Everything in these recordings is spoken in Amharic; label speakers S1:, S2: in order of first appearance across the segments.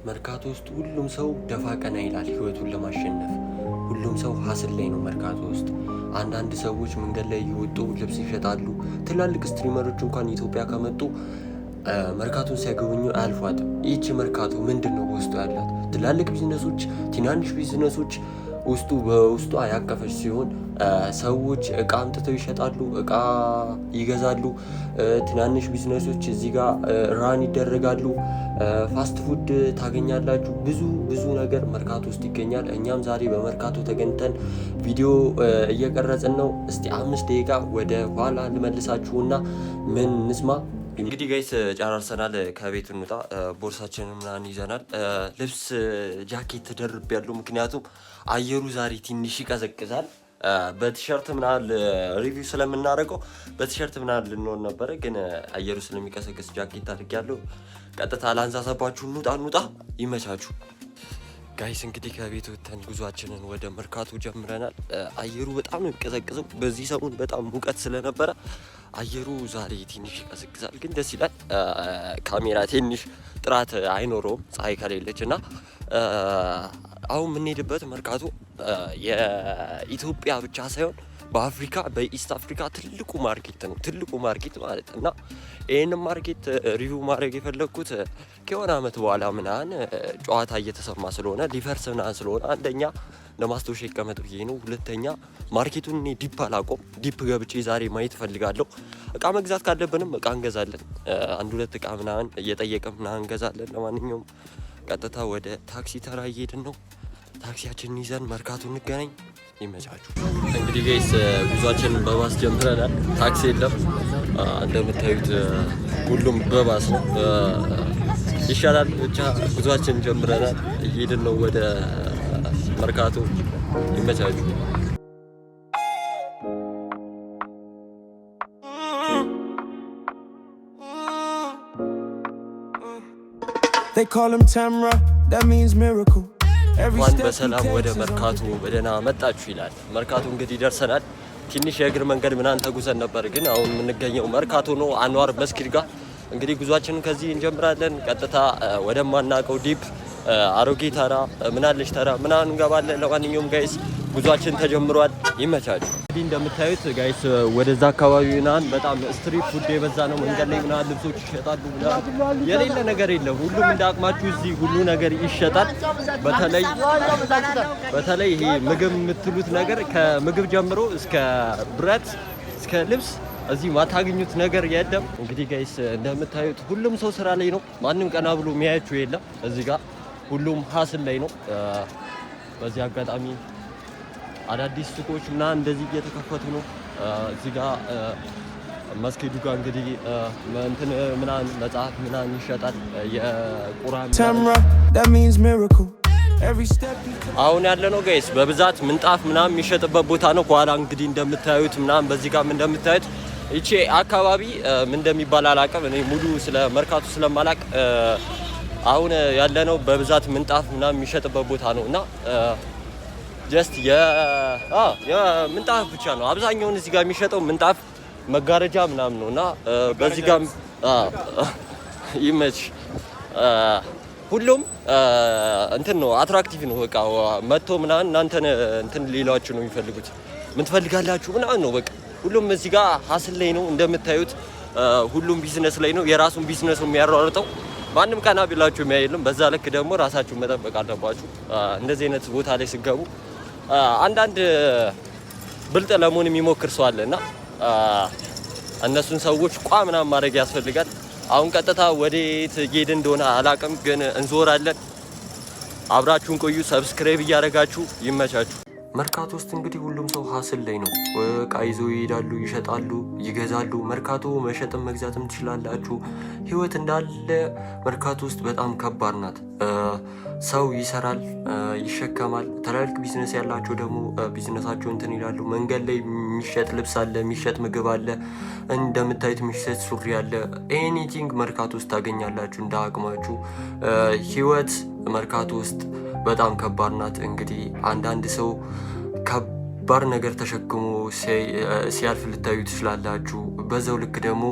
S1: መርካቶ ውስጥ ሁሉም ሰው ደፋ ቀና ይላል ህይወቱን ለማሸነፍ። ሁሉም ሰው ሀስል ላይ ነው መርካቶ ውስጥ። አንዳንድ ሰዎች መንገድ ላይ እየወጡ ልብስ ይሸጣሉ። ትላልቅ ስትሪመሮች እንኳን ኢትዮጵያ ከመጡ መርካቶን ሲያገኙ አያልፏትም። ይህቺ መርካቶ ምንድን ነው በውስጡ ያላት? ትላልቅ ቢዝነሶች፣ ትናንሽ ቢዝነሶች በውስጡ ያቀፈች ሲሆን ሰዎች እቃ አምጥተው ይሸጣሉ፣ እቃ ይገዛሉ። ትናንሽ ቢዝነሶች እዚህ ጋር ራን ይደረጋሉ። ፋስት ፉድ ታገኛላችሁ። ብዙ ነገር መርካቶ ውስጥ ይገኛል። እኛም ዛሬ በመርካቶ ተገኝተን ቪዲዮ እየቀረጽን ነው። እስቲ 5 ደቂቃ ወደ ኋላ ልመልሳችሁና ምን እንስማ። እንግዲህ ጋይስ ጨራርሰናል። ከቤት እንውጣ። ቦርሳችንን ምናምን ይዘናል። ልብስ ጃኬት ተደርብ ያለው ምክንያቱም አየሩ ዛሬ ትንሽ ይቀዘቅዛል። በቲሸርት ምናምን ሪቪው ስለምናደርገው በቲሸርት ምናምን ልንሆን ነበረ፣ ግን አየሩ ስለሚቀዘቅዝ ጃኬት አድርጌያለሁ። ቀጥታ ላንሳሳባችሁ። እንውጣ። ይመቻችሁ ጋይስ። እንግዲህ ከቤት ወጥተን ጉዟችንን ወደ መርካቶ ጀምረናል። አየሩ በጣም ነው የሚቀዘቅዘው። በዚህ ሰሞን በጣም ሙቀት ስለነበረ አየሩ ዛሬ ትንሽ ይቀዘቅዛል፣ ግን ደስ ይላል። ካሜራ ትንሽ ጥራት አይኖረውም ፀሐይ ከሌለች እና አሁን የምንሄድበት መርካቶ የኢትዮጵያ ብቻ ሳይሆን በአፍሪካ በኢስት አፍሪካ ትልቁ ማርኬት ማለት እና ይህንን ማርኬት ሪቪው ማድረግ የፈለግኩት ከሆነ ዓመት በኋላ ምናምን ጨዋታ እየተሰማ ስለሆነ ሊፈርስ ምናምን ስለሆነ አንደኛ ለማስታወሻ ይቀመጥ ብዬ ነው። ሁለተኛ ማርኬቱን እኔ ዲፕ አላውቀውም። ዲፕ ገብቼ ዛሬ ማየት እፈልጋለሁ። እቃ መግዛት ካለብንም እቃ እንገዛለን። 1-2 እቃ ምናምን እየጠየቅን ምናምን እንገዛለን። ለማንኛውም ቀጥታ ወደ ታክሲ ተራ እየሄድን ነው። ታክሲያችንን ይዘን መርካቶ እንገናኝ። ይመቻችሁ። እንግዲህ ጋይስ ጉዟችንን በባስ ጀምረናል። ታክሲ የለም እንደምታዩት፣ ሁሉም በባስ ነው። ይሻላል ብቻ ጉዟችንን ጀምረናል። እየሄድን ነው ወደ መርካቶ። ይመቻችሁ።
S2: They call him Tamra, that means miracle.
S1: እንኳን በሰላም ወደ መርካቶ በደህና መጣችሁ ይላል። መርካቶ እንግዲህ ደርሰናል። ትንሽ የእግር መንገድ ምናምን ተጉዘን ነበር፣ ግን አሁን የምንገኘው መርካቶ ነው፣ አንዋር መስጊድ ጋር። እንግዲህ ጉዟችንን ከዚህ እንጀምራለን። ቀጥታ ወደማናውቀው ዲፕ አሮጌ ተራ ምናለች ተራ ምናምን እንገባለን። ለማንኛውም ጋይስ ጉዟችን ተጀምሯል። ይመቻችሁ። እንግዲህ እንደምታዩት ጋይስ ወደዛ አካባቢ ምናምን በጣም ስትሪት ፉድ የበዛ ነው። መንገድ ላይ ምናምን ልብሶች ይሸጣሉ ምናምን፣ የሌለ ነገር የለም። ሁሉም እንዳቅማችሁ እዚህ ሁሉ ነገር ይሸጣል። በተለይ ይሄ ምግብ የምትሉት ነገር ከምግብ ጀምሮ እስከ ብረት እስከ ልብስ እዚህ ማታገኙት ነገር የለም። እንግዲህ ጋይስ እንደምታዩት ሁሉም ሰው ስራ ላይ ነው። ማንም ቀና ብሎ የሚያያችሁ የለም። እዚህ ጋር ሁሉም ሀስል ላይ ነው። በዚህ አጋጣሚ አዳዲስ ሱቆች ምናምን እንደዚህ እየተከፈቱ ነው። እዚህ ጋር መስጊዱ ጋር እንግዲህ እንትን ምናምን መጽሐፍ ምናምን ይሸጣል። የቁርአን አሁን ያለ ነው ጋይስ በብዛት ምንጣፍ ምናምን የሚሸጥበት ቦታ ነው። ከኋላ እንግዲህ እንደምታዩት ምናምን በዚህ ጋር እንደምታዩት ይቺ አካባቢ ምን እንደሚባል አላውቅም። እኔ ሙሉ ስለ መርካቶ ስለማላውቅ አሁን ያለነው በብዛት ምንጣፍ ምናምን የሚሸጥበት ቦታ ነው እና ጀስት የምንጣፍ ብቻ ነው አብዛኛውን እዚህ ጋር የሚሸጠው ምንጣፍ፣ መጋረጃ ምናምን ነው እና በዚህ ጋር ይመች ሁሉም እንትን ነው አትራክቲቭ ነው። በቃ መጥቶ ምናምን እናንተን እንትን ሊሏችሁ ነው የሚፈልጉት። ምን ትፈልጋላችሁ ምናምን ነው በቃ። ሁሉም እዚህ ጋር ሀስል ላይ ነው እንደምታዩት። ሁሉም ቢዝነስ ላይ ነው። የራሱን ቢዝነስ ነው የሚያሯሩጠው። ማንም ቀና ቢላችሁ የሚያየለም። በዛ ልክ ደግሞ ራሳችሁን መጠበቅ አለባችሁ። እንደዚህ አይነት ቦታ ላይ ሲገቡ አንዳንድ ብልጥ ለመሆን የሚሞክር ሰው አለና እነሱን ሰዎች ምናምን ማድረግ ያስፈልጋል። አሁን ቀጥታ ወዴት እየሄድን እንደሆነ አላውቅም፣ ግን እንዞራለን። አብራችሁን ቆዩ። ሰብስክራይብ እያደረጋችሁ ይመቻችሁ። መርካቶ ውስጥ እንግዲህ ሁሉም ሰው ሀስል ላይ ነው። እቃ ይዘው ይሄዳሉ፣ ይሸጣሉ፣ ይገዛሉ። መርካቶ መሸጥም መግዛትም ትችላላችሁ። ህይወት እንዳለ መርካቶ ውስጥ በጣም ከባድ ናት። ሰው ይሰራል፣ ይሸከማል። ትላልቅ ቢዝነስ ያላቸው ደግሞ ቢዝነሳቸው እንትን ይላሉ። መንገድ ላይ የሚሸጥ ልብስ አለ፣ የሚሸጥ ምግብ አለ፣ እንደምታዩት የሚሸጥ ሱሪ አለ። ኤኒቲንግ መርካቶ ውስጥ ታገኛላችሁ እንደ አቅማችሁ። ህይወት መርካቶ ውስጥ በጣም ከባድ ናት። እንግዲህ አንዳንድ ሰው ከባድ ነገር ተሸክሞ ሲያልፍ ልታዩ ትችላላችሁ። በዛው ልክ ደግሞ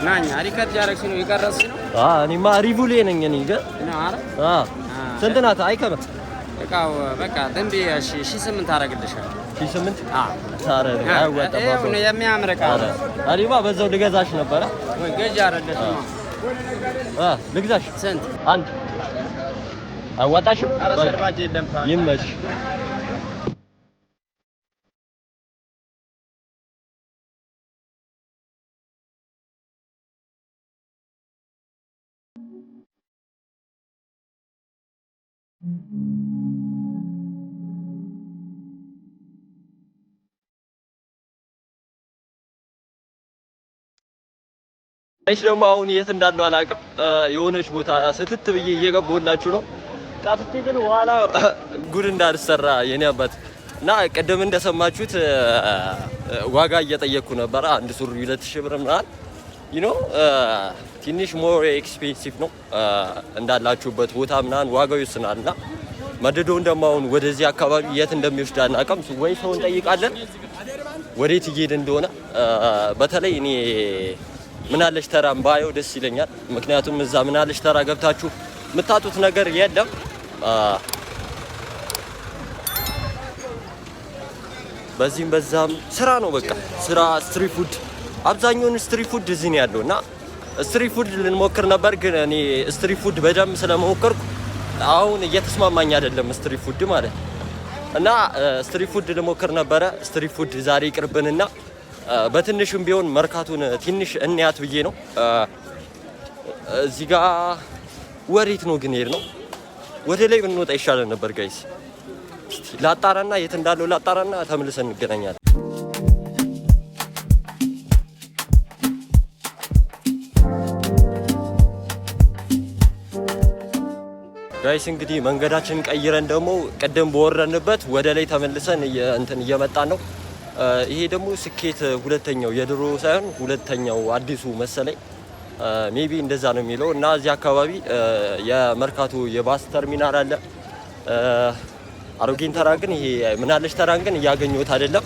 S3: ናኛ ሪከርድ ያረክሽ ነው ይቀርጽ ነው።
S1: እኔማ ሪቪው ላይ ነኝ። እኔ ግን ስንት ናት አይከበ
S3: እቃው በቃ ደንቤ 1008 አረግልሻለሁ። 1008
S1: ታረጋ አይወጣም
S3: ነው የሚያምር እቃ ነው።
S1: አሪባ በዛው ልገዛሽ ነበረ
S3: ወይ ገዥ አይደለሽ ነው
S1: ልግዛሽ።
S3: ስንት
S1: አንድ አዋጣሽም?
S3: አረሰርባጅ የለም
S1: ይመች። እሺ ደግሞ አሁን የት እንዳለው አላውቅም። የሆነች ቦታ ስትት ብዬ እየገባሁላችሁ ነው። ጣፍቴ ግን ኋላ ጉድ እንዳልሰራ የኔ አባት እና ቀደም እንደሰማችሁት ዋጋ እየጠየቅኩ ነበር። አንድ ሱሪ 2000 ብር ምናምን ትንሽ ሞር ኤክስፔንሲቭ ነው። እንዳላችሁበት ቦታ ምናምን ዋጋው ይወስናልና መደዶን ደግሞ አሁን ወደዚህ አካባቢ የት እንደሚወስድ አናውቅም። ወይ ሰው እንጠይቃለን ወዴት እየሄደ እንደሆነ። በተለይ እኔ ምናለሽ ተራም ባየው ደስ ይለኛል። ምክንያቱም እዛ ምናለሽ ተራ ገብታችሁ የምታጡት ነገር የለም። በዚህም በዛም ስራ ነው በቃ ስራ። ስትሪት ፉድ አብዛኛውን ስትሪት ፉድ እዚህ ነው ያለው እና ስትሪት ፉድ ልንሞክር ነበር፣ ግን እኔ ስትሪት ፉድ በደንብ ስለሞከርኩ አሁን እየተስማማኝ አይደለም ስትሪት ፉድ ማለት እና ስትሪት ፉድ ልሞክር ነበረ። ስትሪት ፉድ ዛሬ ይቅርብንና በትንሽም ቢሆን መርካቱን ትንሽ እንያት ብዬ ነው። እዚህ ጋር ወሬት ነው ግን ሄድ ነው ወደ ላይ ብንወጣ ይሻለን ነበር ጋይስ። እስቲ ላጣራና የት እንዳለው ላጣራና ተመልሰን እንገናኛለን። ጋይስ እንግዲህ መንገዳችንን ቀይረን ደግሞ ቀደም በወረንበት ወደ ላይ ተመልሰን እየመጣን ነው። ይሄ ደግሞ ስኬት ሁለተኛው የድሮ ሳይሆን ሁለተኛው አዲሱ መሰለኝ ሜቢ እንደዛ ነው የሚለው እና እዚህ አካባቢ የመርካቶ የባስ ተርሚናል አለ። አሮጌን ተራ ግን ይሄ ምናለሽ ተራን ግን እያገኘሁት አይደለም።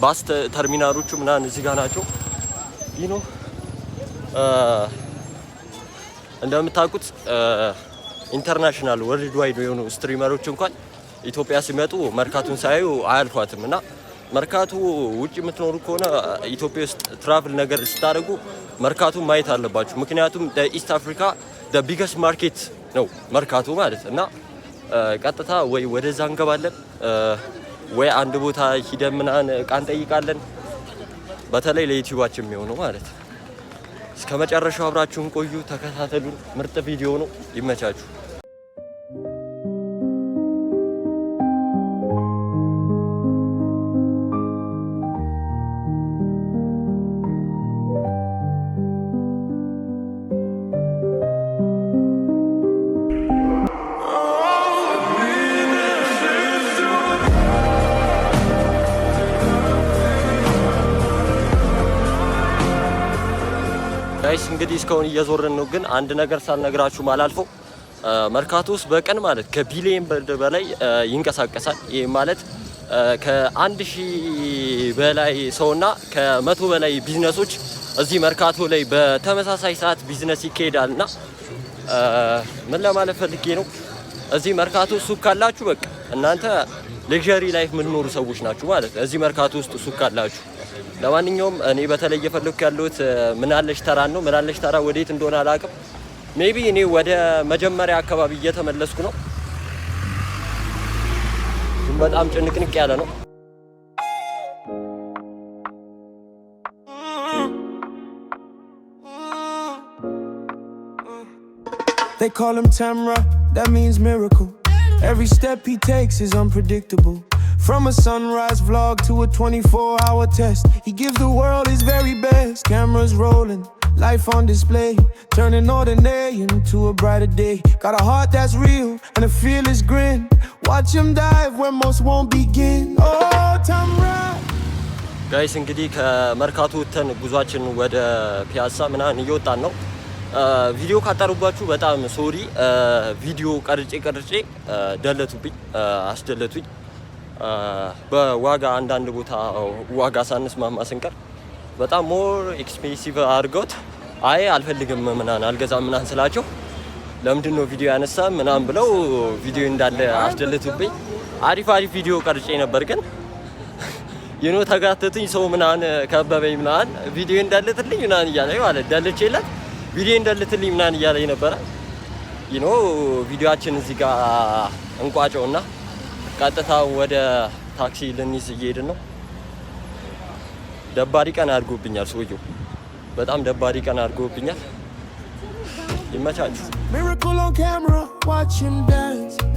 S1: ባስ ተርሚናሎቹ ምናምን እዚህ ጋር ናቸው። እንደምታውቁት ኢንተርናሽናል ወርልድ ዋይድ የሆኑ ስትሪመሮች እንኳን ኢትዮጵያ ሲመጡ መርካቶን ሳያዩ አያልፏትም እና መርካቶ ውጭ የምትኖሩ ከሆነ ኢትዮጵያ ውስጥ ትራቭል ነገር ስታደርጉ መርካቶ ማየት አለባችሁ። ምክንያቱም ኢስት አፍሪካ ቢገስት ማርኬት ነው መርካቶ ማለት እና ቀጥታ ወይ ወደዛ እንገባለን ወይ አንድ ቦታ ሂደን ምናምን እቃ እንጠይቃለን። በተለይ ለዩቲዩባችን የሚሆነው ማለት እስከ መጨረሻው አብራችሁን ቆዩ፣ ተከታተሉን። ምርጥ ቪዲዮ ነው፣ ይመቻችሁ። ጋይስ እንግዲህ እስካሁን እየዞርን ነው፣ ግን አንድ ነገር ሳልነግራችሁ ማላልፈው መርካቶ ውስጥ በቀን ማለት ከቢሊየን በላይ ይንቀሳቀሳል። ይህ ማለት ከ1000 በላይ ሰውና ከ100 በላይ ቢዝነሶች እዚህ መርካቶ ላይ በተመሳሳይ ሰዓት ቢዝነስ ይካሄዳልና ምን ለማለት ፈልጌ ነው፣ እዚህ መርካቶ ሱቅ ካላችሁ በቃ እናንተ ሌክዠሪ ላይፍ የምትኖሩ ሰዎች ናችሁ ማለት እዚህ መርካቶ ውስጥ ሱቅ ካላችሁ። ለማንኛውም እኔ በተለይ እየፈለኩ ያለሁት ምናለሽ ተራ ነው። ምናለሽ ተራ ወዴት እንደሆነ አላውቅም። ሜቢ እኔ ወደ መጀመሪያ አካባቢ እየተመለስኩ ነው። በጣም ጭንቅንቅ ያለ ነው።
S2: They call him Tamra, that means miracle. Every step he takes is unpredictable. From a sunrise vlog to a 24-hour test, he gives the world his very best. Cameras rolling, life on display, turning ordinary into a brighter day. Got a heart that's real and a fearless grin. Watch him dive where most won't begin. Oh, Tamra.
S1: ጋይስ እንግዲህ ከመርካቶ ወተን ጉዟችን ወደ ፒያሳ ምናምን እየወጣን ነው። ቪዲዮ ካጠሩባችሁ በጣም ሶሪ። ቪዲዮ ቀርጬ ደለቱብኝ፣ አስደለቱኝ። በዋጋ አንዳንድ ቦታ ዋጋ ሳንስማማ ስንቀር በጣም ሞር ኤክስፔንሲቭ አድርገውት አይ አልፈልግም ምናምን አልገዛም ምናምን ስላቸው ለምንድን ነው ቪዲዮ ያነሳ ምናምን ብለው ቪዲዮ እንዳለ አስደልቱብኝ። አሪፍ ቪዲዮ ቀርጬ ነበር ግን ተጋተቱኝ። ሰው ምናምን ከበበኝ ምናምን ቪዲዮ እንዳለትልኝ ምናምን እያለኝ ማለት ዳለቼላት ቪዲዮ እንዳለትልኝ ምናምን እያለኝ ነበረ። ቪዲዮአችን እዚህ ጋር እንቋጨውና ቀጥታ ወደ ታክሲ ልንይዝ እየሄድን ነው። ደባሪ ቀን አድርጎብኛል ሰውየው፣ በጣም ደባሪ ቀን አድርጎብኛል። ይመቻችሁ።
S2: Miracle on camera, watch him dance.